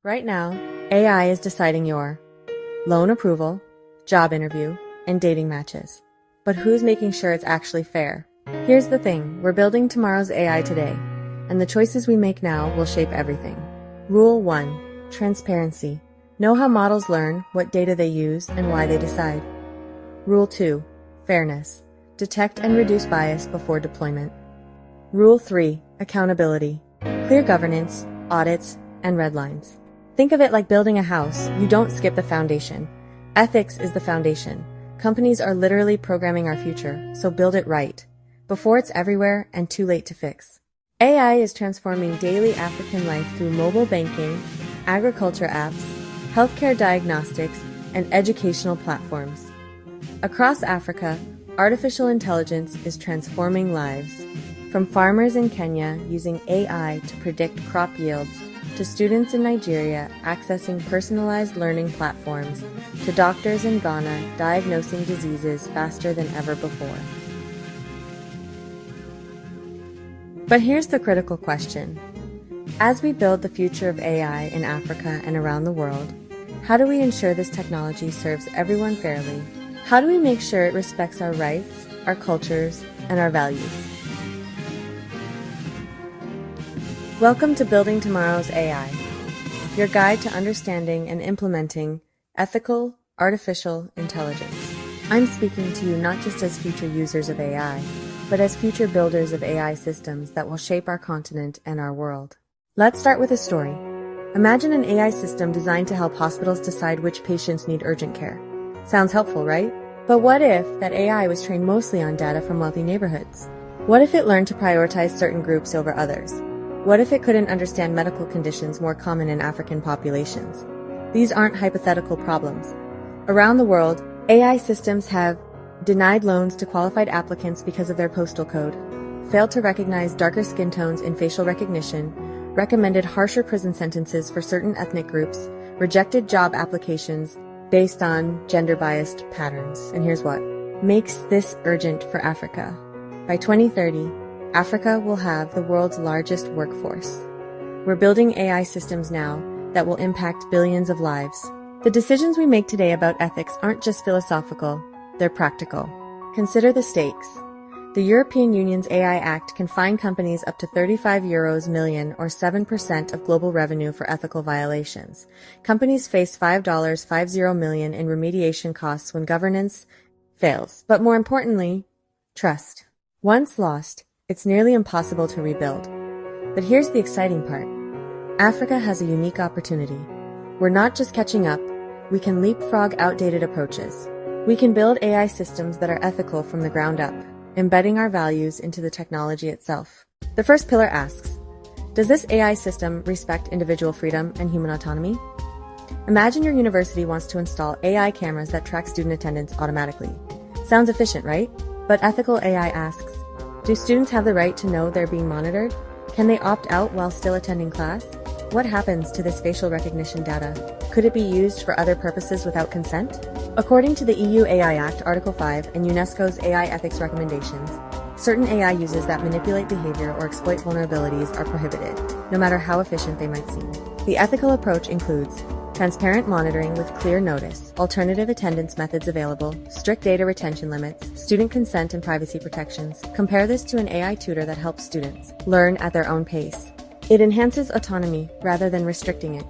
Right now, AI is deciding your loan approval, job interview, and dating matches. But who's making sure it's actually fair? Here's the thing, we're building tomorrow's AI today, and the choices we make now will shape everything. Rule 1. Transparency. Know how models learn, what data they use, and why they decide. Rule 2. Fairness. Detect and reduce bias before deployment. Rule 3. Accountability. Clear governance, audits, and red lines. Think of it like building a house. You don't skip the foundation. Ethics is the foundation. Companies are literally programming our future, so build it right, before it's everywhere and too late to fix. AI is transforming daily African life through mobile banking, agriculture apps, healthcare diagnostics, and educational platforms. Across Africa, artificial intelligence is transforming lives. From farmers in Kenya using AI to predict crop yields, to students in Nigeria accessing personalized learning platforms, to doctors in Ghana diagnosing diseases faster than ever before. But here's the critical question. As we build the future of AI in Africa and around the world, how do we ensure this technology serves everyone fairly? How do we make sure it respects our rights, our cultures, and our values? Welcome to Building Tomorrow's AI, your guide to understanding and implementing ethical artificial intelligence. I'm speaking to you not just as future users of AI, but as future builders of AI systems that will shape our continent and our world. Let's start with a story. Imagine an AI system designed to help hospitals decide which patients need urgent care. Sounds helpful, right? But what if that AI was trained mostly on data from wealthy neighborhoods? What if it learned to prioritize certain groups over others? What if it couldn't understand medical conditions more common in African populations? These aren't hypothetical problems. Around the world, AI systems have denied loans to qualified applicants because of their postal code, failed to recognize darker skin tones in facial recognition, recommended harsher prison sentences for certain ethnic groups, rejected job applications based on gender-biased patterns. And here's what makes this urgent for Africa. By 2030, Africa will have the world's largest workforce. We're building AI systems now that will impact billions of lives. The decisions we make today about ethics aren't just philosophical, they're practical. Consider the stakes. The European Union's AI Act can fine companies up to €35 million or 7% of global revenue for ethical violations. Companies face $5.50 million in remediation costs when governance fails. But more importantly, trust. Once lost, it's nearly impossible to rebuild. But here's the exciting part. Africa has a unique opportunity. We're not just catching up, we can leapfrog outdated approaches. We can build AI systems that are ethical from the ground up, embedding our values into the technology itself. The first pillar asks, does this AI system respect individual freedom and human autonomy? Imagine your university wants to install AI cameras that track student attendance automatically. Sounds efficient, right? But ethical AI asks, do students have the right to know they're being monitored? Can they opt out while still attending class? What happens to this facial recognition data? Could it be used for other purposes without consent? According to the EU AI Act, Article 5, and UNESCO's AI ethics recommendations, certain AI uses that manipulate behavior or exploit vulnerabilities are prohibited, no matter how efficient they might seem. The ethical approach includes transparent monitoring with clear notice, alternative attendance methods available, strict data retention limits, student consent and privacy protections. Compare this to an AI tutor that helps students learn at their own pace. It enhances autonomy rather than restricting it.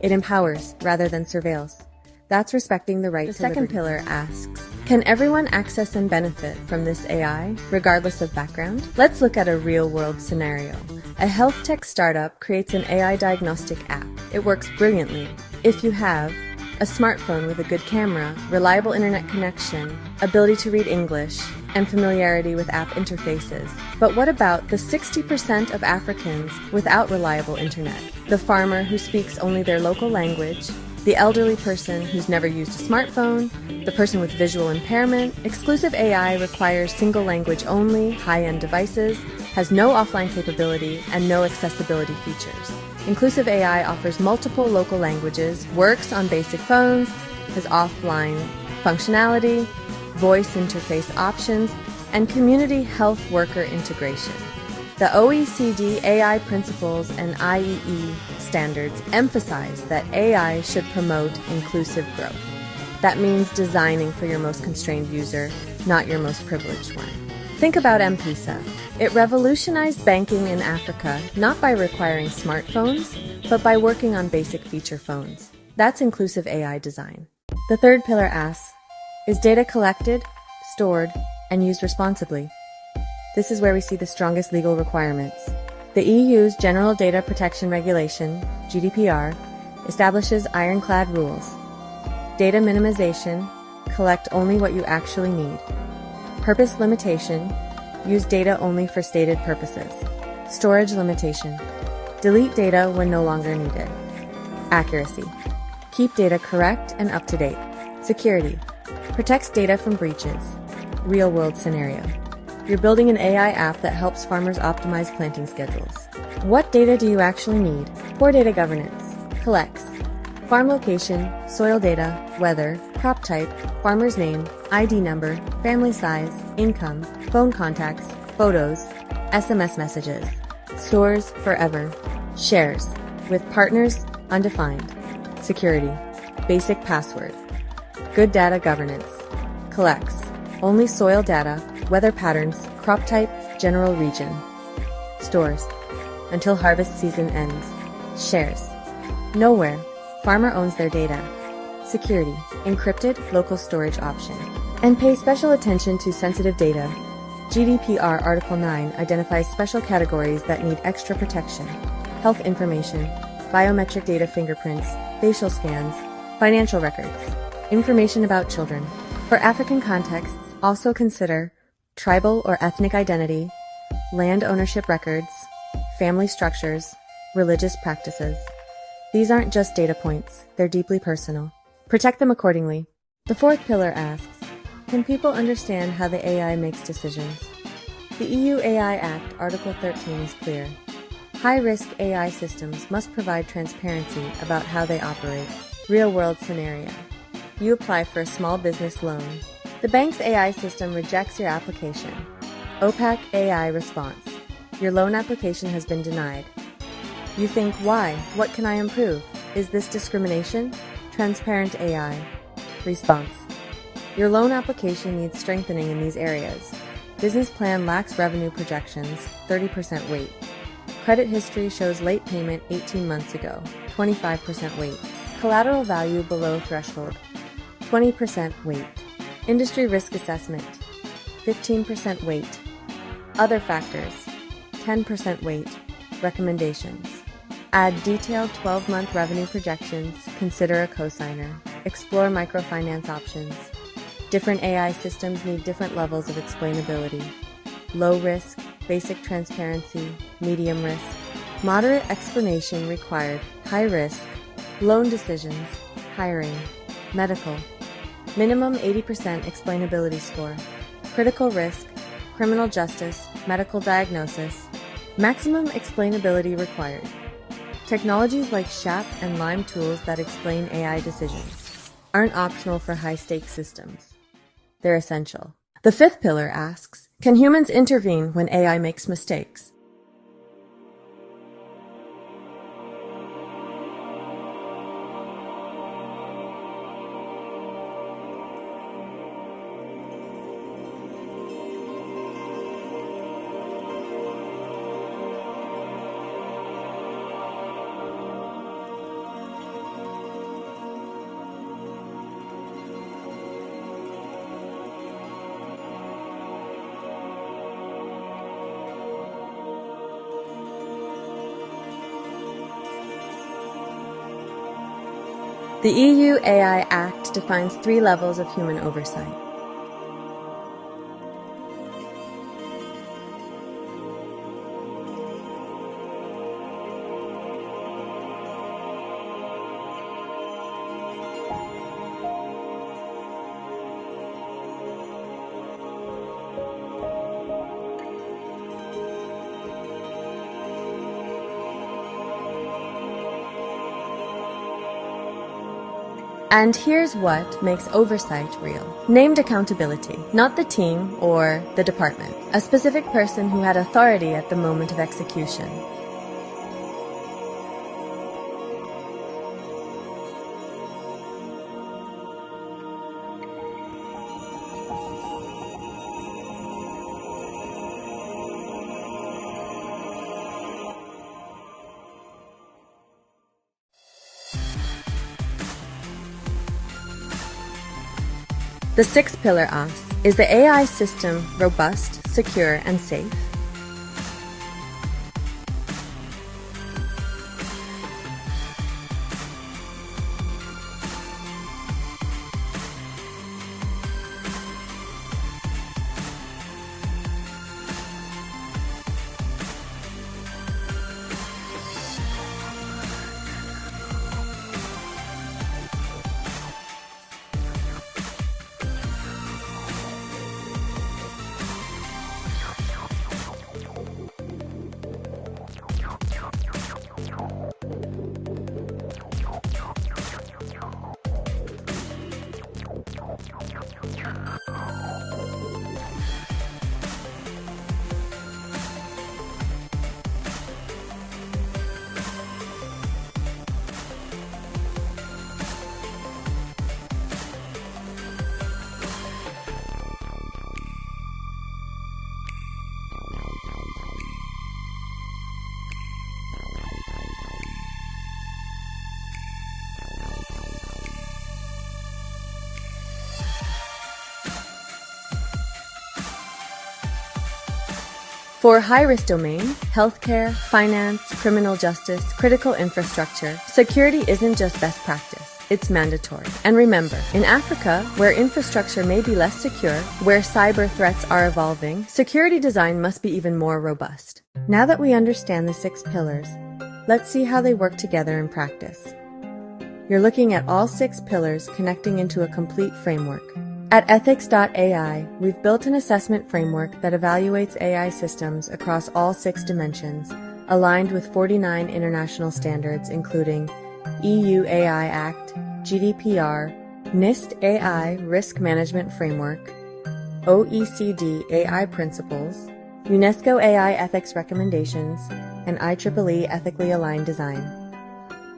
It empowers rather than surveils. That's respecting the right to liberty. The second pillar asks, can everyone access and benefit from this AI, regardless of background? Let's look at a real-world scenario. A health tech startup creates an AI diagnostic app. It works brilliantly if you have a smartphone with a good camera, reliable internet connection, ability to read English, and familiarity with app interfaces. But what about the 60% of Africans without reliable internet? The farmer who speaks only their local language, the elderly person who's never used a smartphone, the person with visual impairment. Exclusive AI requires single language only, high-end devices, has no offline capability, and no accessibility features. Inclusive AI offers multiple local languages, works on basic phones, has offline functionality, voice interface options, and community health worker integration. The OECD AI principles and IEE standards emphasize that AI should promote inclusive growth. That means designing for your most constrained user, not your most privileged one. Think about M-Pesa. It revolutionized banking in Africa not by requiring smartphones, but by working on basic feature phones. That's inclusive AI design. The third pillar asks, is data collected, stored, and used responsibly? This is where we see the strongest legal requirements. The EU's General Data Protection Regulation, GDPR, establishes ironclad rules. Data minimization, collect only what you actually need. Purpose limitation, use data only for stated purposes. Storage limitation, delete data when no longer needed. Accuracy, keep data correct and up to date. Security, protects data from breaches. Real-world scenario, you're building an AI app that helps farmers optimize planting schedules. What data do you actually need? Poor data governance, collects farm location, soil data, weather, crop type, farmer's name, ID number, family size, income, phone contacts, photos, SMS messages. Stores forever. Shares. With partners, undefined. Security. Basic password. Good data governance. Collects only soil data, weather patterns, crop type, general region. Stores until harvest season ends. Shares. Nowhere. Farmer owns their data. Security, encrypted local storage option. And pay special attention to sensitive data. GDPR Article 9 identifies special categories that need extra protection. Health information, biometric data, fingerprints, facial scans, financial records, information about children. For African contexts, also consider tribal or ethnic identity, land ownership records, family structures, religious practices. These aren't just data points, they're deeply personal. Protect them accordingly. The fourth pillar asks, can people understand how the AI makes decisions? The EU AI Act, Article 13 is clear. High-risk AI systems must provide transparency about how they operate. Real-world scenario. You apply for a small business loan. The bank's AI system rejects your application. OPAC AI response. Your loan application has been denied. You think, why? What can I improve? Is this discrimination? Transparent AI. Response. Your loan application needs strengthening in these areas. Business plan lacks revenue projections, 30% weight. Credit history shows late payment 18 months ago, 25% weight. Collateral value below threshold, 20% weight. Industry risk assessment, 15% weight. Other factors, 10% weight. Recommendations. Add detailed 12-month revenue projections, consider a cosigner, explore microfinance options. Different AI systems need different levels of explainability. Low risk, basic transparency, medium risk. Moderate explanation required, high risk. Loan decisions, hiring, medical. Minimum 80% explainability score. Critical risk, criminal justice, medical diagnosis. Maximum explainability required. Technologies like SHAP and Lime tools that explain AI decisions aren't optional for high-stakes systems. They're essential. The fifth pillar asks, can humans intervene when AI makes mistakes? The EU AI Act defines 3 levels of human oversight. And here's what makes oversight real. Named accountability, not the team or the department. A specific person who had authority at the moment of execution. The sixth pillar asks, is the AI system robust, secure, and safe? For high-risk domains, healthcare, finance, criminal justice, critical infrastructure, security isn't just best practice, it's mandatory. And remember, in Africa, where infrastructure may be less secure, where cyber threats are evolving, security design must be even more robust. Now that we understand the 6 pillars, let's see how they work together in practice. You're looking at all 6 pillars connecting into a complete framework. At ethics.ai, we've built an assessment framework that evaluates AI systems across all 6 dimensions, aligned with 49 international standards including EU AI Act, GDPR, NIST AI Risk Management Framework, OECD AI Principles, UNESCO AI Ethics Recommendations, and IEEE Ethically Aligned Design.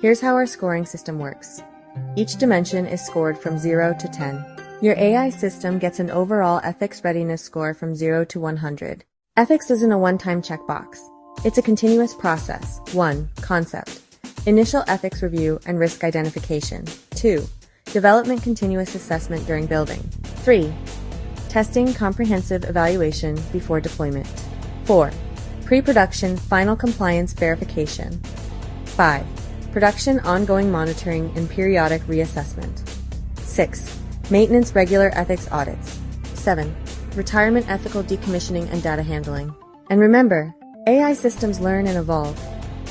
Here's how our scoring system works. Each dimension is scored from 0 to 10. Your AI system gets an overall ethics readiness score from 0 to 100. Ethics isn't a one-time checkbox. It's a continuous process. 1. Concept. Initial ethics review and risk identification. 2. Development continuous assessment during building. 3. Testing comprehensive evaluation before deployment. 4. Pre-production final compliance verification. 5. Production ongoing monitoring and periodic reassessment. 6. Maintenance regular ethics audits. 7. Retirement ethical decommissioning and data handling. And remember, AI systems learn and evolve.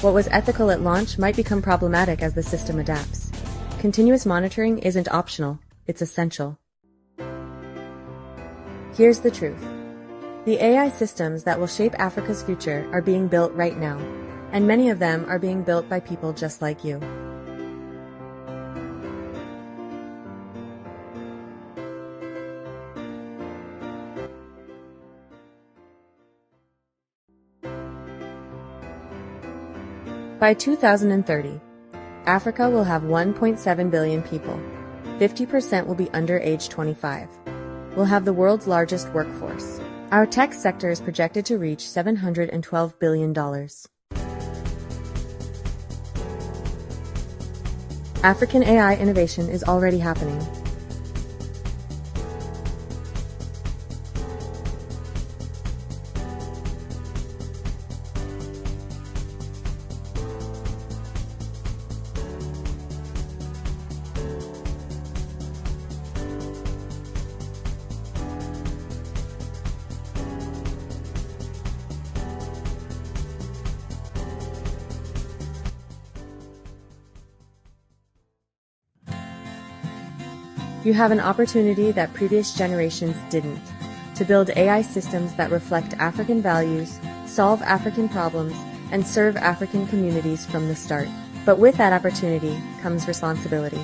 What was ethical at launch might become problematic as the system adapts. Continuous monitoring isn't optional, it's essential. Here's the truth. The AI systems that will shape Africa's future are being built right now, and many of them are being built by people just like you. By 2030, Africa will have 1.7 billion people. 50% will be under age 25. We'll have the world's largest workforce. Our tech sector is projected to reach $712 billion. African AI innovation is already happening. You have an opportunity that previous generations didn't, to build AI systems that reflect African values, solve African problems, and serve African communities from the start. But with that opportunity comes responsibility.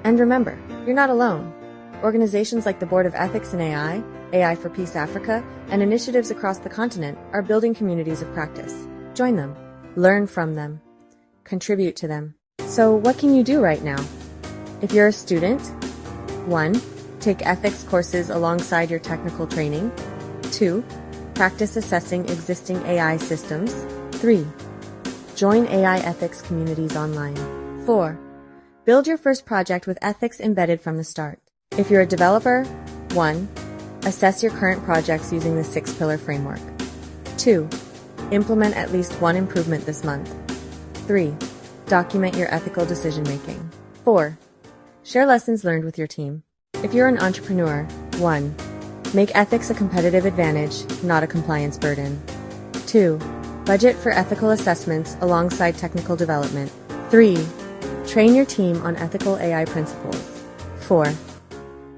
And remember, you're not alone. Organizations like the Board of Ethics in AI, AI for Peace Africa, and initiatives across the continent are building communities of practice. Join them, learn from them, contribute to them. So what can you do right now? If you're a student, 1. Take ethics courses alongside your technical training. 2. Practice assessing existing AI systems. 3. Join AI ethics communities online. 4. Build your first project with ethics embedded from the start. If you're a developer, 1. Assess your current projects using the 6-pillar framework. 2. Implement at least one improvement this month. 3. Document your ethical decision-making. 4. Share lessons learned with your team. If you're an entrepreneur, 1. Make ethics a competitive advantage, not a compliance burden. 2. Budget for ethical assessments alongside technical development. 3. Train your team on ethical AI principles. 4.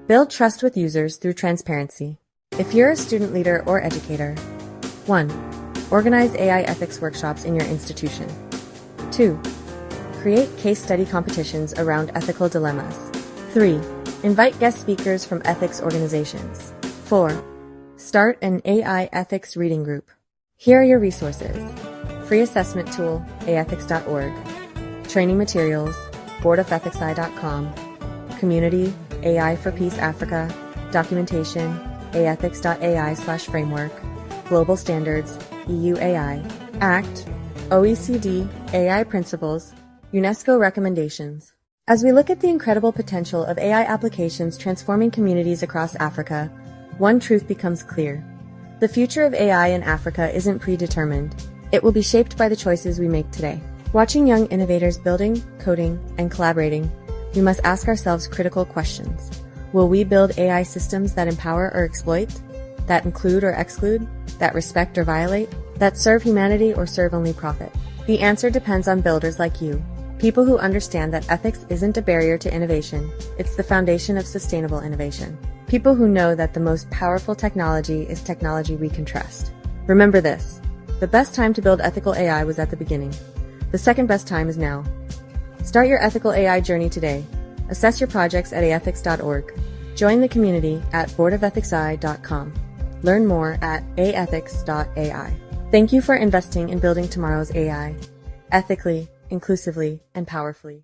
Build trust with users through transparency. If you're a student leader or educator, 1. Organize AI ethics workshops in your institution. 2. Create case study competitions around ethical dilemmas. 3. Invite guest speakers from ethics organizations. 4. Start an AI ethics reading group. Here are your resources. Free assessment tool, aethics.org. Training materials, boardofethicsi.com. Community, AI for Peace Africa. Documentation, aethics.ai/framework. Global standards, EU AI. Act, OECD, AI principles, UNESCO recommendations. As we look at the incredible potential of AI applications transforming communities across Africa, one truth becomes clear. The future of AI in Africa isn't predetermined. It will be shaped by the choices we make today. Watching young innovators building, coding, and collaborating, we must ask ourselves critical questions. Will we build AI systems that empower or exploit? That include or exclude? That respect or violate? That serve humanity or serve only profit? The answer depends on builders like you. People who understand that ethics isn't a barrier to innovation, it's the foundation of sustainable innovation. People who know that the most powerful technology is technology we can trust. Remember this: the best time to build ethical AI was at the beginning. The second best time is now. Start your ethical AI journey today. Assess your projects at aethics.org. Join the community at boardofethicsi.com. Learn more at aethics.ai. Thank you for investing in building tomorrow's AI, ethically, inclusively, and powerfully.